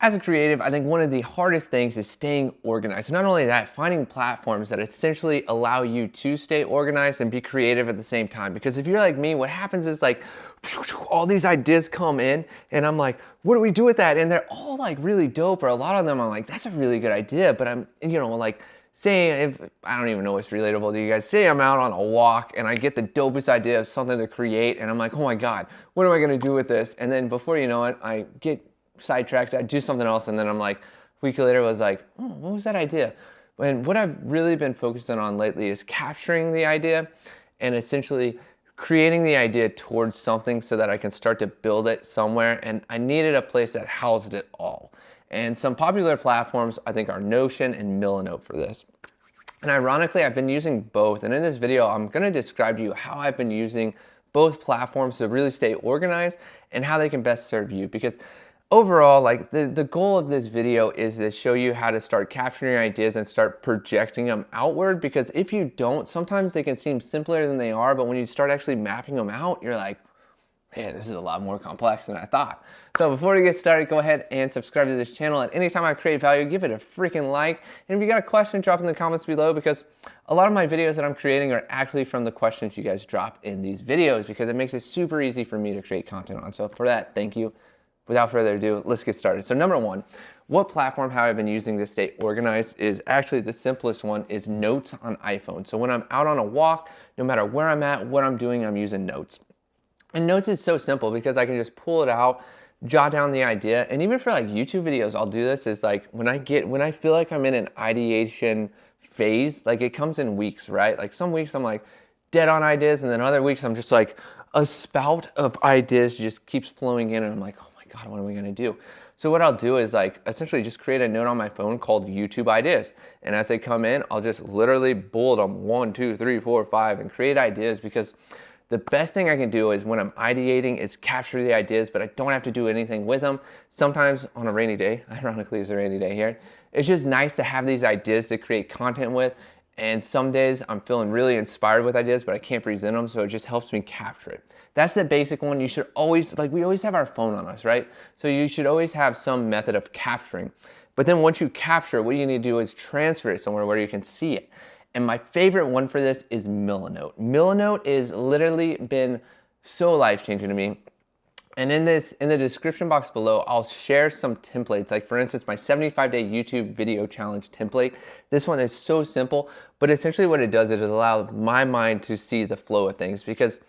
As a creative, I think one of the hardest things is staying organized. Not only that, finding platforms that essentially allow you to stay organized and be creative at the same time. Because if you're like me, what happens is like all these ideas come in and I'm like, what do we do with that? And they're all like really dope, or a lot of them I'm like, that's a really good idea. But I'm, like, say, if I don't even know what's relatable to you guys, say I'm out on a walk and I get the dopest idea of something to create and I'm like, oh my God, what am I gonna do with this? And then before you know it, I get sidetracked, I do something else, and then I'm like, a week later was like, oh, what was that idea? And what I've really been focusing on lately is capturing the idea and essentially creating the idea towards something so that I can start to build it somewhere, and I needed a place that housed it all. And some popular platforms I think are Notion and Milanote for this. And ironically, I've been using both, and in this video I'm going to describe to you how I've been using both platforms to really stay organized and how they can best serve you. Because overall, like the goal of this video is to show you how to start capturing your ideas and start projecting them outward, because if you don't, sometimes they can seem simpler than they are, but when you start actually mapping them out, you're like, man, this is a lot more complex than I thought. So before we get started, go ahead and subscribe to this channel. At any time I create value, give it a freaking like. And if you got a question, drop in the comments below, because a lot of my videos that I'm creating are actually from the questions you guys drop in these videos, because it makes it super easy for me to create content on. So for that, thank you. Without further ado, let's get started. So number one, what platform have I been using to stay organized is actually the simplest one is Notes on iPhone. So when I'm out on a walk, no matter where I'm at, what I'm doing, I'm using Notes. And Notes is so simple because I can just pull it out, jot down the idea. And even for like YouTube videos, I'll do this is like when I feel like I'm in an ideation phase, like it comes in weeks, right? Like some weeks I'm like dead on ideas, and then other weeks I'm just like a spout of ideas just keeps flowing in, and I'm like, oh my God, what am I gonna do? So what I'll do is like essentially just create a note on my phone called YouTube ideas. And as they come in, I'll just literally bullet them 1, 2, 3, 4, 5 and create ideas, because the best thing I can do is when I'm ideating is capture the ideas, but I don't have to do anything with them. Sometimes on a rainy day, ironically it's a rainy day here, it's just nice to have these ideas to create content with. And some days I'm feeling really inspired with ideas, but I can't present them, so it just helps me capture it. That's the basic one. You should always, like, we always have our phone on us, right? So you should always have some method of capturing. But then once you capture, what you need to do is transfer it somewhere where you can see it. And my favorite one for this is Milanote. Milanote has literally been so life-changing to me. And in the description box below, I'll share some templates. Like for instance, my 75-day YouTube video challenge template. This one is so simple, but essentially what it does is it allows my mind to see the flow of things, because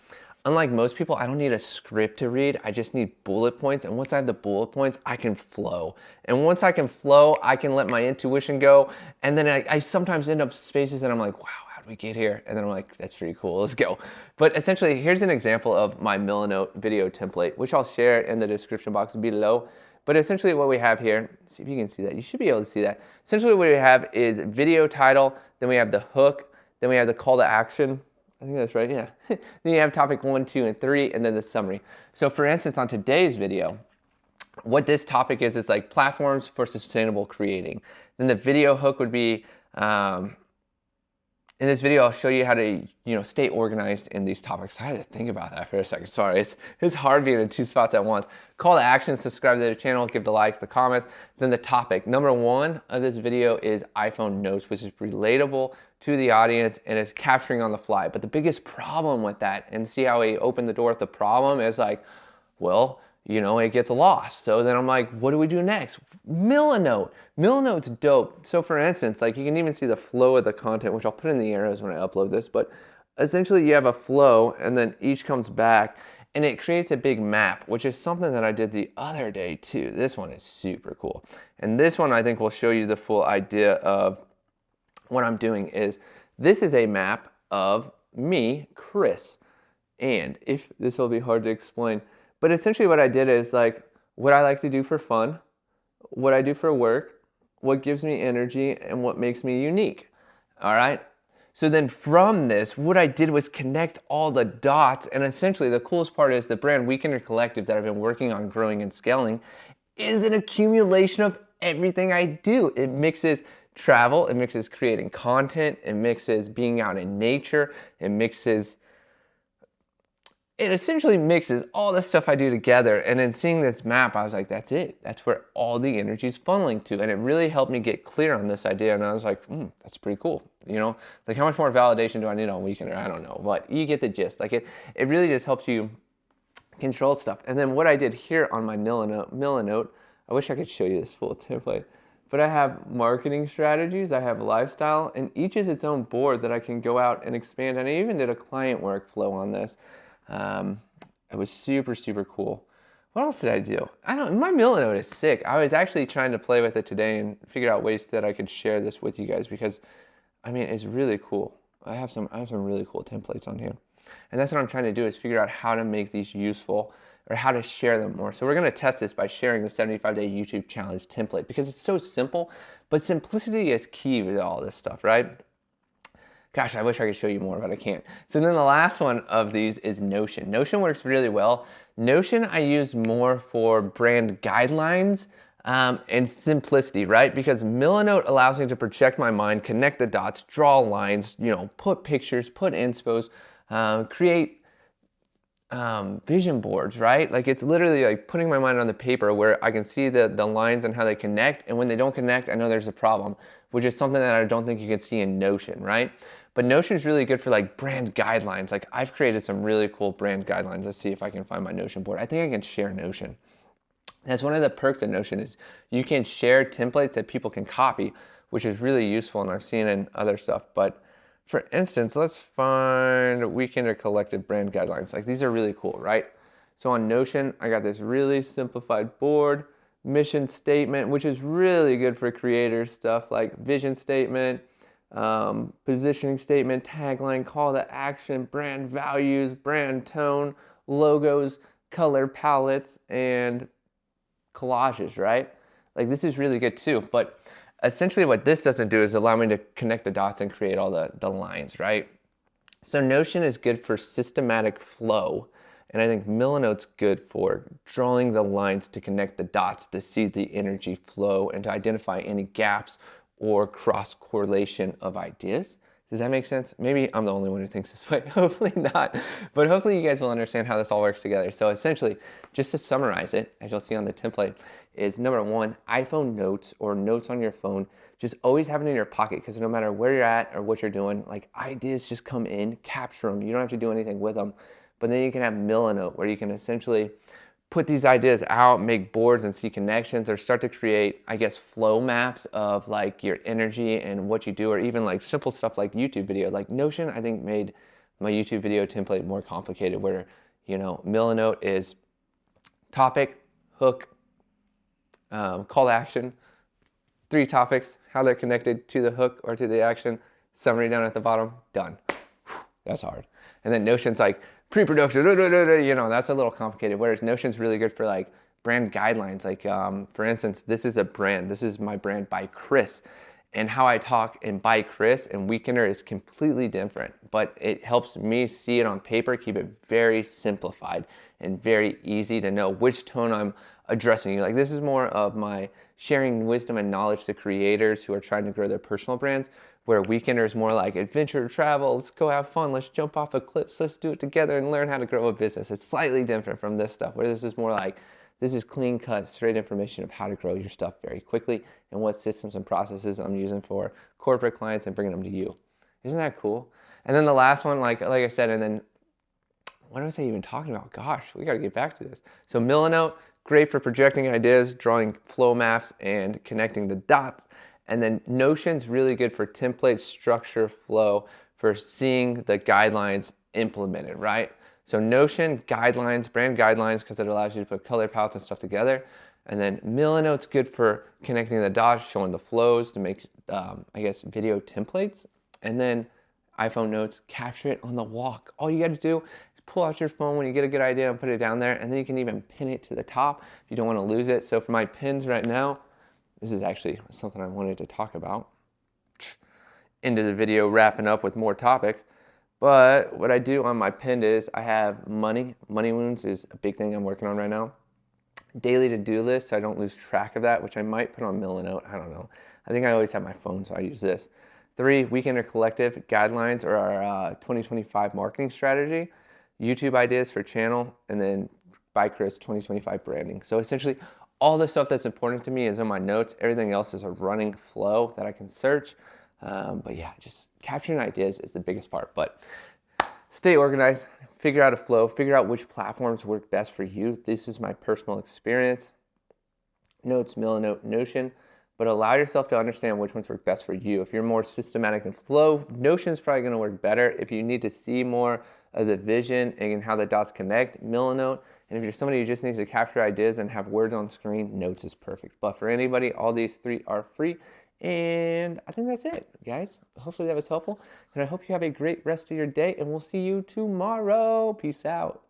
unlike most people, I don't need a script to read. I just need bullet points. And once I have the bullet points, I can flow. And once I can flow, I can let my intuition go. And then I sometimes end up spaces and I'm like, wow, how'd we get here? And then I'm like, that's pretty cool, let's go. But essentially, here's an example of my Milanote video template, which I'll share in the description box below. But essentially what we have here, see if you can see that. You should be able to see that. Essentially what we have is video title, then we have the hook, then we have the call to action. I think that's right, yeah. Then you have topic 1, 2, and 3, and then the summary. So for instance, on today's video, what this topic is like platforms for sustainable creating. Then the video hook would be, in this video, I'll show you how to, stay organized in these topics. I had to think about that for a second. Sorry, it's hard being in 2 spots at once. Call to action, subscribe to the channel, give the likes, the comments. Then the topic. Number 1 of this video is iPhone notes, which is relatable to the audience and is capturing on the fly. But the biggest problem with that, and see how we open the door with the problem, is like, well, it gets lost. So then I'm like, what do we do next? Milanote. Milanote's dope. So for instance, like you can even see the flow of the content, which I'll put in the arrows when I upload this, but essentially you have a flow and then each comes back and it creates a big map, which is something that I did the other day too. This one is super cool. And this one I think will show you the full idea of what I'm doing. Is this is a map of me, Chris. And if this will be hard to explain, but essentially what I did is like what I like to do for fun, what I do for work, what gives me energy, and what makes me unique. All right? So then from this, what I did was connect all the dots, and essentially the coolest part is the brand Weekender Collective that I've been working on growing and scaling is an accumulation of everything I do. It mixes travel, it mixes creating content, it mixes being out in nature, it mixes it essentially mixes all the stuff I do together. And then seeing this map, I was like, that's it. That's where all the energy is funneling to. And it really helped me get clear on this idea. And I was like, that's pretty cool. You know, like how much more validation do I need on Weekender? I don't know, but you get the gist. Like it really just helps you control stuff. And then what I did here on my Milanote, I wish I could show you this full template, but I have marketing strategies, I have lifestyle, and each is its own board that I can go out and expand. And I even did a client workflow on this. It was super, super cool. What else did I do? My Milanote is sick. I was actually trying to play with it today and figure out ways that I could share this with you guys because, I mean, it's really cool. I have some really cool templates on here. And that's what I'm trying to do is figure out how to make these useful or how to share them more. So we're going to test this by sharing the 75-day YouTube challenge template because it's so simple, but simplicity is key with all this stuff, right? Gosh, I wish I could show you more, but I can't. So then the last one of these is Notion. Notion works really well. Notion I use more for brand guidelines and simplicity, right? Because Milanote allows me to project my mind, connect the dots, draw lines, you know, put pictures, put inspos, create vision boards, right? Like it's literally like putting my mind on the paper where I can see the lines and how they connect. And when they don't connect, I know there's a problem, which is something that I don't think you can see in Notion, right? But Notion is really good for like brand guidelines. Like I've created some really cool brand guidelines. Let's see if I can find my Notion board. I think I can share Notion. That's one of the perks of Notion is you can share templates that people can copy, which is really useful and I've seen in other stuff. But for instance, let's find Weekender collected brand guidelines. Like these are really cool, right? So on Notion, I got this really simplified board, mission statement, which is really good for creators, stuff like vision statement, positioning statement, tagline, call to action, brand values, brand tone, logos, color palettes, and collages, right? Like this is really good too. But essentially what this doesn't do is allow me to connect the dots and create all the lines, right? So Notion is good for systematic flow. And I think Milanote's good for drawing the lines to connect the dots to see the energy flow and to identify any gaps or cross correlation of ideas. Does that make sense? Maybe I'm the only one who thinks this way. Hopefully not. But hopefully you guys will understand how this all works together. So essentially, just to summarize it, as you'll see on the template, is number one, iPhone notes or notes on your phone. Just always have it in your pocket because no matter where you're at or what you're doing, like ideas just come in, capture them. You don't have to do anything with them. But then you can have Milanote where you can essentially put these ideas out, make boards and see connections, or start to create, I guess, flow maps of like your energy and what you do, or even like simple stuff like YouTube video. Like Notion, I think made my YouTube video template more complicated where, you know, Milanote is topic, hook, call to action, 3 topics, how they're connected to the hook or to the action, summary down at the bottom, done. That's hard. And then Notion's like, pre-production, you know, that's a little complicated. Whereas Notion's really good for like brand guidelines. Like, for instance, this is a brand. This is my brand byCHRIS. And how I talk in byCHRIS and Weekender is completely different. But it helps me see it on paper, keep it very simplified and very easy to know which tone I'm addressing. Like this is more of my sharing wisdom and knowledge to creators who are trying to grow their personal brands, where Weekender is more like adventure, travel, let's go have fun, let's jump off a cliff, let's do it together and learn how to grow a business. It's slightly different from this stuff, where this is more like, this is clean cut, straight information of how to grow your stuff very quickly and what systems and processes I'm using for corporate clients and bringing them to you. Isn't that cool? And then the last one, like I said, and then what was I even talking about? Gosh, we got to get back to this. So Milanote, great for projecting ideas, drawing flow maps, and connecting the dots. And then Notion's really good for template, structure, flow, for seeing the guidelines implemented, right? So Notion, guidelines, brand guidelines, because it allows you to put color palettes and stuff together. And then Milanote's good for connecting the dots, showing the flows to make, I guess, video templates. And then iPhone notes, capture it on the walk. All you got to do is pull out your phone when you get a good idea and put it down there. And then you can even pin it to the top if you don't want to lose it. So for my pins right now, this is actually something I wanted to talk about. Into the video, wrapping up with more topics. But what I do on my pin is I have money. Money wounds is a big thing I'm working on right now. Daily to-do list, so I don't lose track of that, which I might put on Milanote. I don't know. I think I always have my phone, so I use this. 3, Weekender Collective guidelines or our 2025 marketing strategy. YouTube ideas for channel, and then byCHRIS 2025 branding. So essentially, all the stuff that's important to me is in my notes. Everything else is a running flow that I can search. But yeah, just capturing ideas is the biggest part. But stay organized, figure out a flow, figure out which platforms work best for you. This is my personal experience. Notes, Milanote, Notion, but allow yourself to understand which ones work best for you. If you're more systematic and flow, Notion's probably gonna work better. If you need to see more of the vision and how the dots connect, Milanote. And if you're somebody who just needs to capture ideas and have words on screen, Notes is perfect. But for anybody, all these three are free. And I think that's it, guys. Hopefully that was helpful. And I hope you have a great rest of your day, and we'll see you tomorrow. Peace out.